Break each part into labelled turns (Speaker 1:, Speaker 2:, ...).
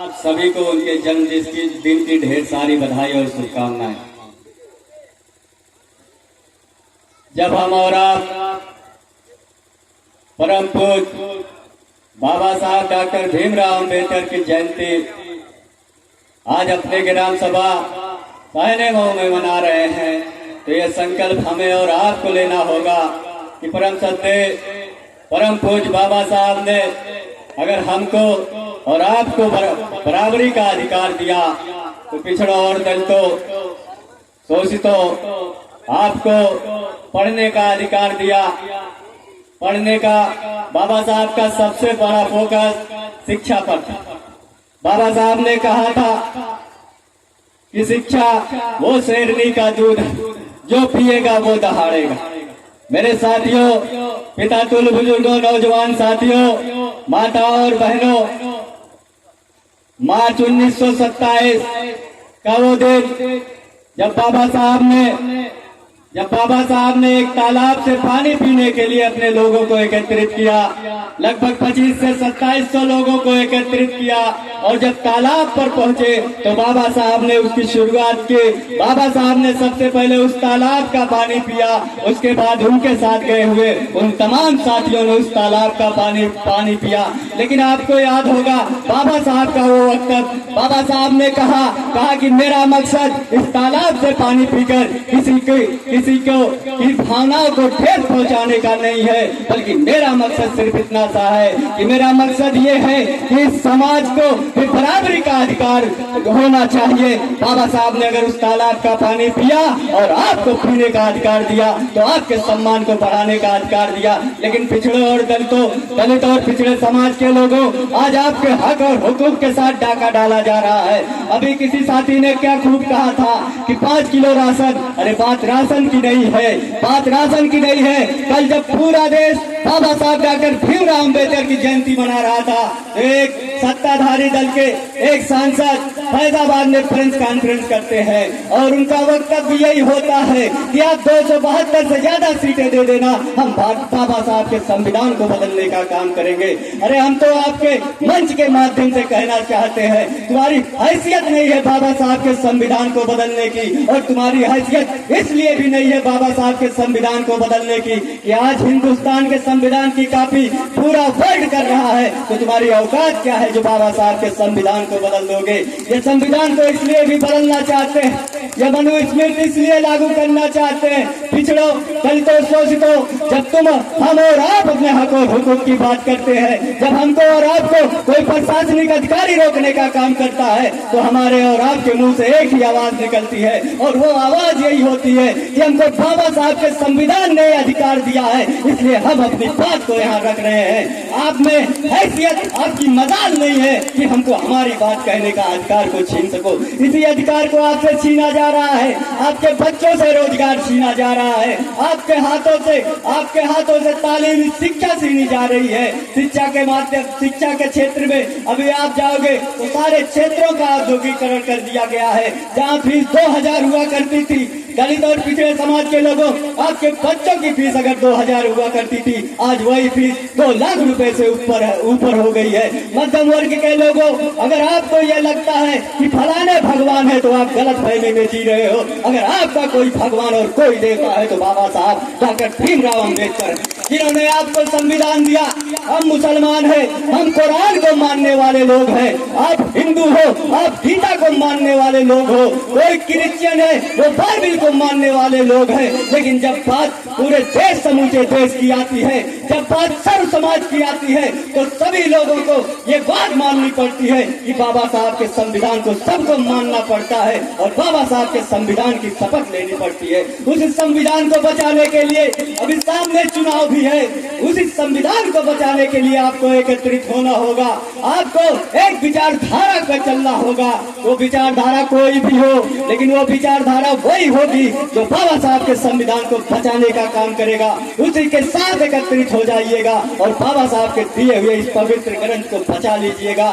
Speaker 1: आप सभी को उनके जन्मदिन की ढेर सारी बधाई और शुभकामनाएं। जब हम और आप परम पूज्य बाबा साहब डॉक्टर भीमराव अंबेडकर की जयंती आज अपने ग्राम सभा पहले गांव में मना रहे हैं, तो यह संकल्प हमें और आपको लेना होगा कि परम सत्य परम पूज्य बाबा साहब ने अगर हमको और आपको बराबरी का अधिकार दिया, तो पिछड़ों और दलितों शोषितों आपको पढ़ने का अधिकार दिया। पढ़ने का बाबा साहब का सबसे बड़ा फोकस शिक्षा पर था। बाबा साहब ने कहा था कि शिक्षा वो शेरनी का दूध जो पिएगा वो दहाड़ेगा। मेरे साथियों, पिता तुल्य बुजुर्गों, नौजवान साथियों, माता और बहनों, मार्च 1927 का वो दिन जब बाबा साहब ने एक तालाब से पानी पीने के लिए अपने लोगों को एकत्रित किया, लगभग 25 से 2700 लोगों को एकत्रित किया, और जब तालाब पर पहुंचे तो बाबा साहब ने उसकी शुरुआत की। बाबा साहब ने सबसे पहले उस तालाब का पानी पिया, उसके बाद उनके साथ गए हुए उन तमाम साथियों ने उस तालाब का पानी पिया। लेकिन आपको याद होगा बाबा साहब का वो वक्तव्य, बाबा साहब ने कहा कि मेरा मकसद इस तालाब से पानी पीकर किसी को की भावनाओं को ठेस पहुंचाने का नहीं है, बल्कि मेरा मकसद सिर्फ इतना सा है कि मेरा मकसद ये है कि इस समाज को बराबरी का अधिकार होना चाहिए। बाबा साहब ने अगर उस तालाब का पानी पिया और आपको पीने का अधिकार दिया, तो आपके सम्मान को बढ़ाने का अधिकार दिया। लेकिन पिछड़े और दलित और पिछड़े समाज के लोगों, आज आपके हक और हुकूक के साथ डाका डाला जा रहा है। अभी किसी साथी ने क्या खूब कहा था कि 5 किलो राशन, अरे बात राशन की नहीं है, बात राशन की नहीं है। कल जब पूरा देश बाबा साहब डॉक्टर भीमराव अंबेडकर की जयंती मना रहा था, एक सत्ताधारी दल के एक सांसद फैजाबाद में प्रेस कॉन्फ्रेंस करते हैं और उनका वक्तव्य यही होता है कि आप 272 से ज्यादा सीटें दे देना, हम बाबा साहब के संविधान को बदलने का काम करेंगे। अरे हम तो आपके मंच के माध्यम से कहना चाहते हैं, तुम्हारी हैसियत नहीं है बाबा साहब के संविधान को बदलने की, और तुम्हारी हैसियत इसलिए भी नहीं है बाबा साहब के संविधान को बदलने की कि आज हिंदुस्तान के संविधान की कॉपी पूरा वर्ल्ड कर रहा है, तो तुम्हारी औकात क्या है जो बाबा साहब के संविधान को बदल दोगे। ये संविधान को इसलिए भी बदलना चाहते हैं, ये मनुस्मृति इसलिए लागू करना चाहते हैं। पिछड़ों, दलितों, शोषितों, जब तुम हम और आप अपने हक और हुकूक की बात करते हैं, जब हमको और आपको कोई प्रशासनिक अधिकारी रोकने का काम करता है, तो हमारे और आपके मुंह से एक ही आवाज निकलती है, और वो आवाज यही होती है कि हमको बाबा साहब के संविधान ने अधिकार दिया है, इसलिए हम अपनी बात को यहाँ रख रहे हैं। आप में हैसियत, आपकी मजाल नहीं है कि हमको हमारी बात कहने का अधिकार को छीन सको। इसी अधिकार को आपसे छीना जा रहा है, आपके बच्चों से रोजगार छीना जा रहा है, आपके हाथों से तालीमी शिक्षा छीनी जा रही है। शिक्षा के क्षेत्र में अभी आप जाओगे तो सारे क्षेत्रों का औद्योगिकरण कर दिया गया है। जहाँ फीस 2000 हुआ करती थी दलित और पिछड़े समाज के लोगों, आपके बच्चों की फीस अगर 2000 हुआ करती थी, आज वही फीस 2 लाख रुपए से ऊपर हो गई है। मध्यम वर्ग के लोगों, अगर आपको यह लगता है कि फलाने भगवान है तो आप गलत फहमी में जी रहे हो। अगर आपका कोई भगवान और कोई देवता है तो बाबा साहब डॉक्टर भीमराव अंबेडकर, जिन्होंने आपको संविधान दिया। हम मुसलमान हैं, हम कुरान को मानने वाले लोग हैं, आप हिंदू हो, आप गीता को मानने वाले लोग हो, कोई क्रिश्चियन है वो बाइबल को मानने वाले लोग हैं। लेकिन जब बात पूरे देश, समूचे देश की आती है, जब बात सर्व समाज की आती है, तो सभी लोगों को ये बात माननी पड़ती है कि बाबा साहब के संविधान को सबको मानना पड़ता है, और बाबा साहब के संविधान की शपथ लेनी पड़ती है। उस संविधान को बचाने के लिए अभी सामने चुनाव भी है, उसी संविधान को बचाने के लिए आपको एकत्रित होना होगा, आपको एक विचारधारा पर चलना होगा। वो विचारधारा कोई भी हो, लेकिन वो विचारधारा वही होगी जो बाबा साहब के संविधान को बचाने का काम करेगा। उसी के साथ एकत्रित हो जाइएगा और बाबा साहब के दिए हुए इस पवित्र ग्रंथ को बचा लीजिएगा।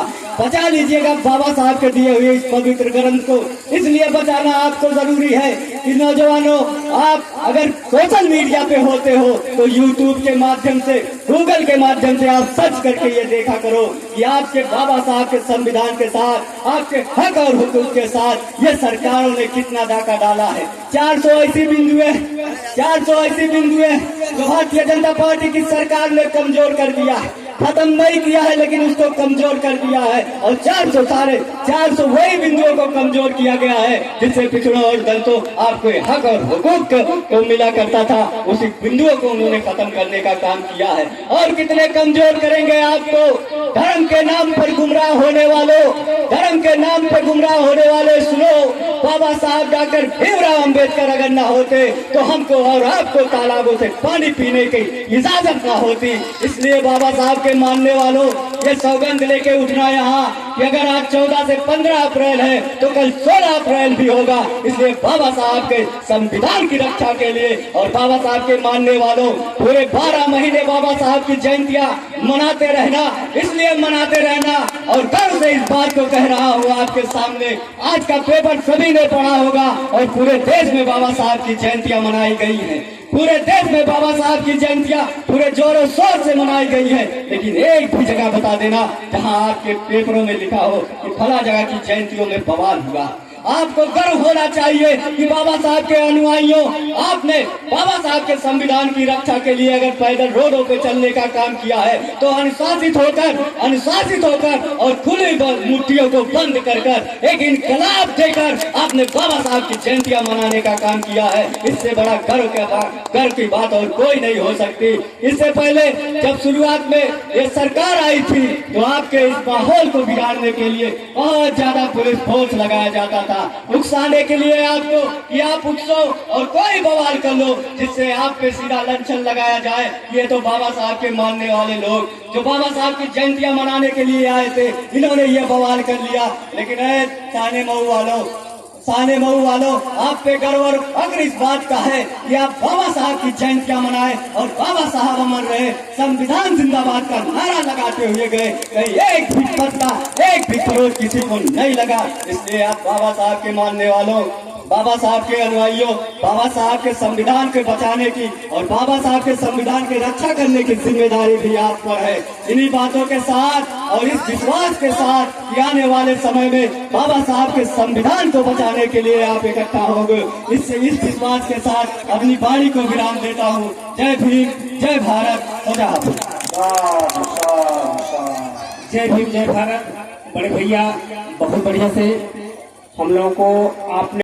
Speaker 1: बाबा साहब के दिए हुए इस पवित्र ग्रंथ को इसलिए बचाना आपको जरूरी है कि नौजवानों, आप अगर सोशल मीडिया पे होते हो तो यूट्यूब के माध्यम से, गूगल के माध्यम से आप सर्च करके ये देखा करो कि आपके बाबा साहब के संविधान के साथ, आपके हक और हुकूक के साथ ये सरकारों ने कितना डाका डाला है। 480 बिंदु है, 480 बिंदु है जो भारतीय जनता पार्टी की सरकार ने कमजोर कर दिया है, खत्म नहीं किया है लेकिन उसको कमजोर कर दिया है। और 400 वही बिंदुओं को कमजोर किया गया है जिससे पिछड़ों और दलितों आपको हक और हुकूक को मिला करता था, उसी बिंदुओं को उन्होंने खत्म करने का काम किया है। और कितने कमजोर करेंगे आपको? धर्म के नाम पर गुमराह होने वालों, धर्म के नाम पर गुमराह होने वाले सुनो, बाबा साहब डॉक्टर भीमराव अंबेडकर अगर न होते तो हमको और आपको तालाबों से पानी पीने की इजाजत न होती। इसलिए बाबा साहब के मानने वालों, ये सौगंध लेके उठना यहाँ कि अगर आज 14 से 15 अप्रैल है तो कल 16 अप्रैल भी होगा। इसलिए बाबा साहब के संविधान की रक्षा के लिए और बाबा साहब के मानने वालों, पूरे 12 महीने बाबा साहब की जयंतियां मनाते रहना, इसलिए मनाते रहना। और गर्व से इस बात को कह रहा हूँ आपके सामने, आज का पेपर सभी ने पढ़ा होगा और पूरे देश में बाबा साहब की जयंतियां मनाई गई हैं। पूरे देश में बाबा साहब की जयंतियां पूरे जोरों शोर से मनाई गई है, लेकिन एक भी जगह बता देना जहां आपके पेपरों में लिखा हो कि फला जगह की जयंतियों में बवाल हुआ। आपको गर्व होना चाहिए कि बाबा साहब के अनुयायियों, आपने बाबा साहब के संविधान की रक्षा के लिए अगर पैदल रोडों पे चलने का काम किया है तो अनुशासित होकर और खुली मूर्तियों को बंद कर एक इनकलाब देकर आपने बाबा साहब की जयंतियां मनाने का काम किया है। इससे बड़ा गर्व की बात और कोई नहीं हो सकती। इससे पहले जब शुरुआत में ये सरकार आई थी तो आपके इस माहौल को बिगाड़ने के लिए बहुत ज्यादा पुलिस फोर्स लगाया जाता था, उकसाने के लिए आपको कि आप उकसो और कोई बवाल कर लो जिससे आप पे सीधा लंचन लगाया जाए। ये तो बाबा साहब के मानने वाले लोग जो बाबा साहब की जयंतियां मनाने के लिए आए थे, इन्होंने ये बवाल कर लिया। लेकिन साने मऊ वालों, आप पे गर्व और फख्र इस बात का है कि आप बाबा साहब की जयंतियां मनाए और बाबा साहब अमर रहे, संविधान जिंदाबाद का नारा लगाते हुए गए। कहीं एक भी पत्ता, एक भी करोड़ किसी को नहीं लगा। इसलिए आप बाबा साहब के मानने वालों, बाबा साहब के अनुयायियों, बाबा साहब के संविधान के बचाने की और बाबा साहब के संविधान की रक्षा करने की जिम्मेदारी भी आप पर है। इन्हीं बातों के साथ और इस विश्वास के साथ कि आने वाले समय में बाबा साहब के संविधान को बचाने के लिए आप इकट्ठा होंगे, इस विश्वास के साथ अपनी वाणी को विराम देता हूँ। जय भीम, जय भारत, खुदा हाफिज।
Speaker 2: जय भीम, जय भारत। बड़े भैया बहुत बढ़िया से हम लोगों को आपने